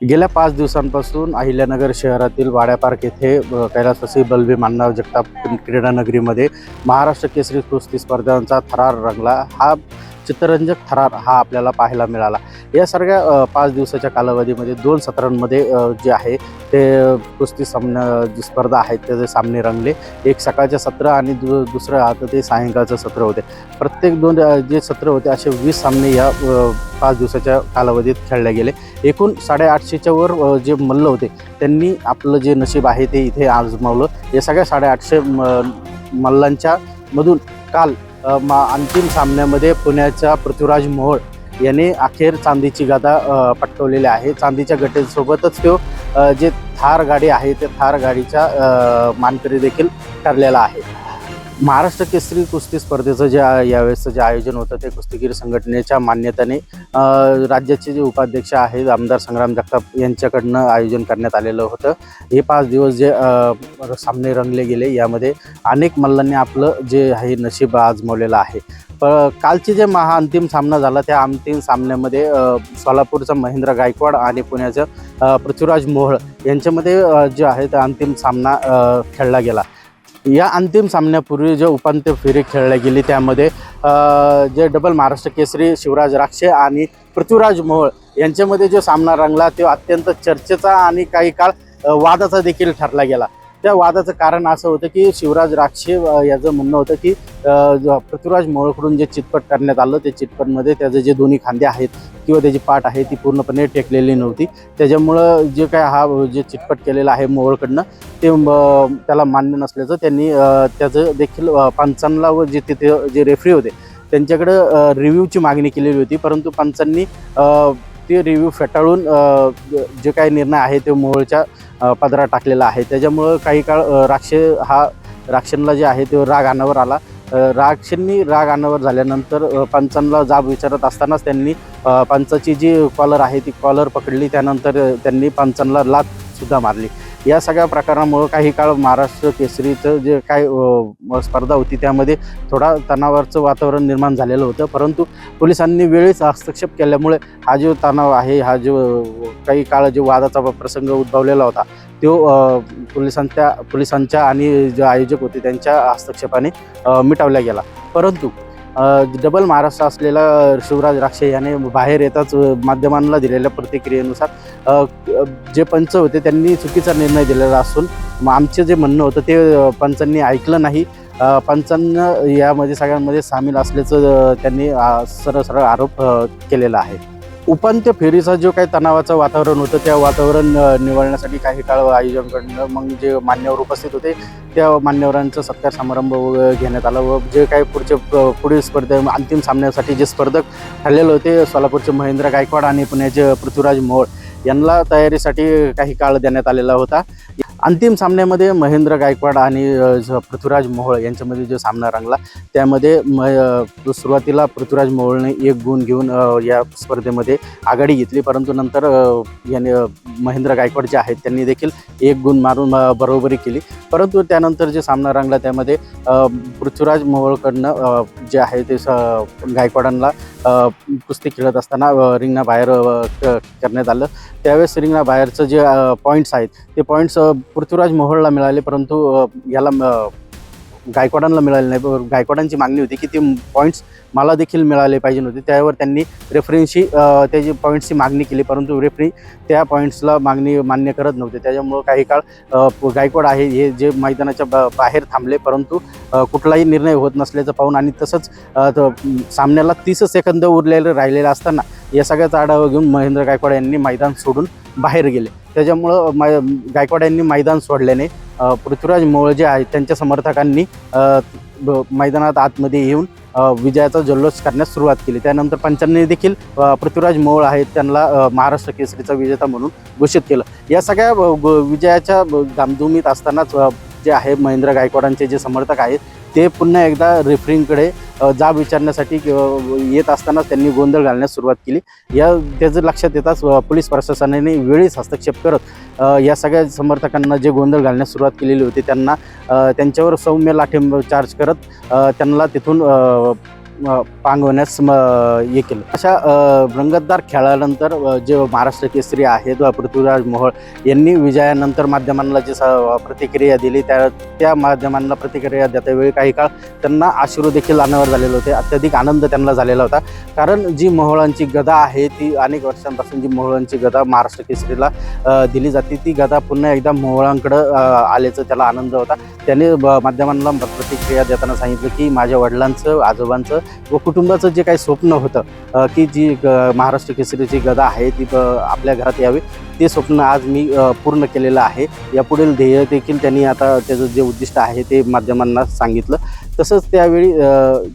गेल्या 5 दिवसांपासून अहिल्यानगर शहरातील वाड्या पार्क येथे कैलासवासी बलभीम अण्णाभाऊ जगताप क्रीडानगरीमध्ये महाराष्ट्र केसरी कुस्ती स्पर्धांचा थरार रंगला। हा चित्ररंजक थरार हा आपल्याला पाहायला मिळाला। या सगळ्या 5 दिवसाच्या कालावधीमध्ये 2 सत्रांमध्ये जे आहे ते कुस्ती जी स्पर्धा आहेत त्याचे सामने रंगले। एक सकाळचे सत्र आणि दुसरं आता ते सायंकाळचं सत्र होते। प्रत्येक 2 जे सत्र होते असे 20 सामने या 5 दिवसाच्या कालावधीत खेळले गेले। एकूण 850च्या वर जे मल्ल होते त्यांनी आपलं जे नशीब आहे ते इथे आजमावलं। या सगळ्या 850 मल्लांच्या मधून काल अंतिम सामन्यामध्ये पुण्याचा पृथ्वीराज मोहोळ याने अखेर चांदीची गदा पटकावलेली आहे। चांदीच्या गटेसोबतच तो जे थार गाडी आहे त्या थार गाडीचा मानकरी देखील ठरलेला आहे। महाराष्ट्र केसरी कुस्ती स्पर्धेचं जे यावेळेसचं जे आयोजन होतं ते कुस्तीगीर संघटनेच्या मान्यतेने राज्याचे जे उपाध्यक्ष आहेत आमदार संग्राम जगताप यांच्याकडनं आयोजन करण्यात आलेलं होतं। हे 5 दिवस जे सामने रंगले गेले यामध्ये अनेक मल्लांनी आपलं जे आहे नशीब आजमावलेलं आहे। कालचे जे अंतिम सामना झाला त्या अंतिम सामन्यामध्ये सोलापूरचा महेंद्र गायकवाड आणि पुण्याचं पृथ्वीराज मोहोळ यांच्यामध्ये जे आहे ते अंतिम सामना खेळला गेला। या अंतिम सामन्यापूर्वी जे उपांत्य फेरी खेळली गेली त्यामध्ये जे डबल महाराष्ट्र केसरी शिवराज राक्षे आणि पृथ्वीराज मोहोळ यांच्यामध्ये जो सामना रंगला तो अत्यंत चर्चेचा आणि काही काळ वादाचा देखील ठरला गेला। त्या वादाचं कारण असं होतं की शिवराज राक्षे याचं म्हणणं होतं की पृथ्वीराज मोहोळकडून जे चितपट करण्यात आलं ते चितपटमध्ये त्याचे जे दोन्ही खांदे आहेत किंवा त्याची पाठ आहे ती पूर्णपणे टेकलेली नव्हती। त्याच्यामुळं जे काय हा जे चितपट केलेला आहे मोहोळकडनं ते त्याला मान्य नसल्याचं त्यांनी त्याचं देखील पंचांना व जे तिथे जे रेफरी होते त्यांच्याकडं रिव्ह्यूची मागणी केलेली होती, परंतु पंचांनी ते रिव्ह्यू फेटाळून जे काही निर्णय आहे ते मोहोळच्या पदरात टाकलेला आहे। त्याच्यामुळं काही काळ राक्षेंना जे आहे ते राग अनावर आला। राक्षेंनी राग अनावर झाल्यानंतर पंचांना जाब विचारत असतानाच त्यांनी पंचाची जी कॉलर आहे ती कॉलर पकडली। त्यानंतर त्यांनी पंचांना लाथसुद्धा मारली। या सगळ्या प्रकारामुळं काही काळ महाराष्ट्र केसरीचं जे काय स्पर्धा होती त्यामध्ये थोडा तणावाचं वातावरण निर्माण झालेलं होतं, परंतु पोलिसांनी वेळीच हस्तक्षेप केल्यामुळे हा जो तणाव आहे हा जो काही काळ जो वादाचा प्रसंग उद्भवलेला होता तो पोलिसांच्या आणि जे आयोजक होते त्यांच्या हस्तक्षेपाने मिटवला गेला। परंतु डबल महाराष्ट्र असलेला शिवराज राक्षे याने बाहेर येताच माध्यमांना दिलेल्या प्रतिक्रियेनुसार जे पंच होते त्यांनी चुकीचा निर्णय दिलेला असून आमचे जे म्हणणं होतं ते पंचांनी ऐकलं नाही। पंचांना यामध्ये सगळ्यांमध्ये सामील असल्याचं त्यांनी सरळ आरोप केलेला आहे। उपांत्य फेरीचा जो काही तणावाचं वातावरण होतं त्या वातावरण निवळण्यासाठी काही काळ आयोजकांकडनं मग जे मान्यवर उपस्थित होते त्या मान्यवरांचा सत्कार समारंभ घेण्यात आला व जे काही पुढील स्पर्धे अंतिम सामन्यासाठी जे स्पर्धक ठरलेले होते सोलापूरचे महेंद्र गायकवाड आणि पुण्याचे पृथ्वीराज मोहोळ यांना तयारीसाठी काही काळ देण्यात आलेला होता। अंतिम सामन्यामध्ये महेंद्र गायकवाड आणि पृथ्वीराज मोहोळ यांच्यामध्ये जो सामना रंगला त्यामध्ये सुरुवातीला पृथ्वीराज मोहोळने 1 गुण घेऊन या स्पर्धेमध्ये आघाडी घेतली, परंतु नंतर याने महेंद्र गायकवाड जे आहेत त्यांनी देखील 1 गुण मारून बरोबरी केली। परंतु त्यानंतर जे सामना रंगला त्यामध्ये पृथ्वीराज मोहोळकडनं जे आहे ते गायकवाडांना कुस्ती खेळत असताना रिंगणाबाहेर करण्यात आलं। त्यावेळेस रिंगणाबाहेरचं जे पॉईंट्स आहेत ते पॉईंट्स पृथ्वीराज मोहोळला मिळाले, परंतु याला गायकवाडांना मिळाले नाही। गायकवाडांची मागणी होती की ते पॉईंट्स मला देखील मिळाले पाहिजे होते। त्यावर त्यांनी रेफरींशी त्याची पॉईंट्सची मागणी केली, परंतु रेफरी त्या पॉईंट्सला मागणी मान्य करत नव्हते। त्याच्यामुळं काही काळ गायकवाड आहे हे जे मैदानाच्या बाहेर थांबले, परंतु कुठलाही निर्णय होत नसल्याचं पाहून आणि तसंच सामन्याला 30 सेकंद राहिलेले असताना या सगळ्याचा आढावा घेऊन महेंद्र गायकवाड यांनी मैदान सोडून बाहेर गेले। त्याच्यामुळं गायकवाड यांनी मैदान सोडल्याने पृथ्वीराज मोहोळ जे आहेत त्यांच्या समर्थकांनी मैदानात आतमध्ये येऊन विजयाचा जल्लोष करण्यास सुरुवात केली। त्यानंतर पंचांनी देखील पृथ्वीराज मोहोळ आहेत त्यांना महाराष्ट्र केसरीचा विजेता म्हणून घोषित केलं। या सगळ्या विजयाच्या धामधुमीत असतानाच जे आहे महेंद्र गायकवाडांचे जे समर्थक आहेत ते पुन्हा एकदा रेफरींकडे जाब विचारण्यासाठी येत असतानाच त्यांनी गोंधळ घालण्यास सुरुवात केली। त्याचं लक्षात येताच पोलीस प्रशासनाने वेळीच हस्तक्षेप करत या सगळ्या समर्थकांना जे गोंधळ घालण्यास सुरुवात केलेली होती त्यांना त्यांच्यावर सौम्य लाठीचार्ज करत त्यांना तिथून पांगवण्यास हे केलं. अशा रंगतदार खेळानंतर जे महाराष्ट्र केसरी आहेत पृथ्वीराज मोहोळ यांनी विजयानंतर माध्यमांना जी प्रतिक्रिया दिली त्या माध्यमांना प्रतिक्रिया देतावेळी काही काळ त्यांना अश्रू देखील अनावर झालेले होते. अत्यधिक आनंद त्यांना झालेला होता, कारण जी मोहोळांची गदा आहे ती अनेक वर्षांपासून जी मोहोळांची गदा महाराष्ट्र केसरीला दिली जाते, ती गदा पुन्हा एकदा मोहोळांकडं आल्याचं त्याला आनंद होता. त्याने माध्यमांना प्रतिक्रिया देताना सांगितलं की माझ्या वडिलांचं, आजोबांचं व कुटुंबाचं जे काही स्वप्न होतं की जी महाराष्ट्र केसरीची गदा आहे ती आपल्या घरात यावी, ते स्वप्न आज मी पूर्ण केलेलं आहे. यापुढील ध्येय देखील त्यांनी आता त्याचं जे उद्दिष्ट आहे ते माध्यमांना सांगितलं. तसंच त्यावेळी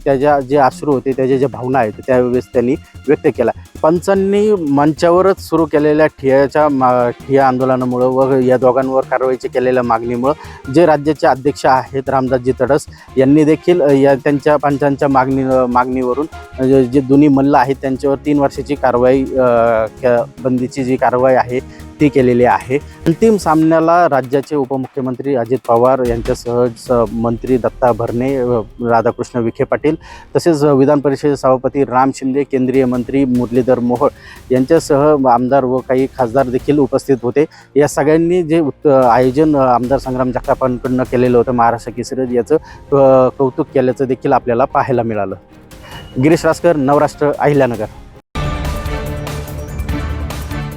त्याच्या जे अश्रू होते, त्याच्या ज्या भावना आहेत त्यावेळेस त्यांनी व्यक्त केला. पंचांनी मंचावरच सुरू केलेल्या ठिय्या आंदोलनामुळं व या दोघांवर कारवाईची केलेल्या मागणीमुळं जे राज्याचे अध्यक्ष आहेत रामदासजी तडस यांनी देखील या त्यांच्या पंचांच्या मागणीवरून जे दोन्ही मल्ल आहेत त्यांच्यावर 3 वर्षाची कारवाई बंदीची जी कारवाई आहे ती केलेली आहे. अंतिम सामन्याला राज्याचे उपमुख्यमंत्री अजित पवार यांच्यासह मंत्री दत्ता भरणे, राधाकृष्ण विखे पाटील तसेच विधान परिषद सभापती राम शिंदे, केंद्रीय मंत्री मुरलीधर मोहोळ यांच्यासह आमदार व काही खासदार देखील उपस्थित होते. या सगळ्यांनी जे आयोजन आमदार संग्राम जगतापांकडून केलेलं होतं महाराष्ट्र केसरी, याचं कौतुक केल्याचं देखील आपल्याला पाहायला मिळालं. गिरीश रासकर, नवराष्ट्र, अहिल्यानगर.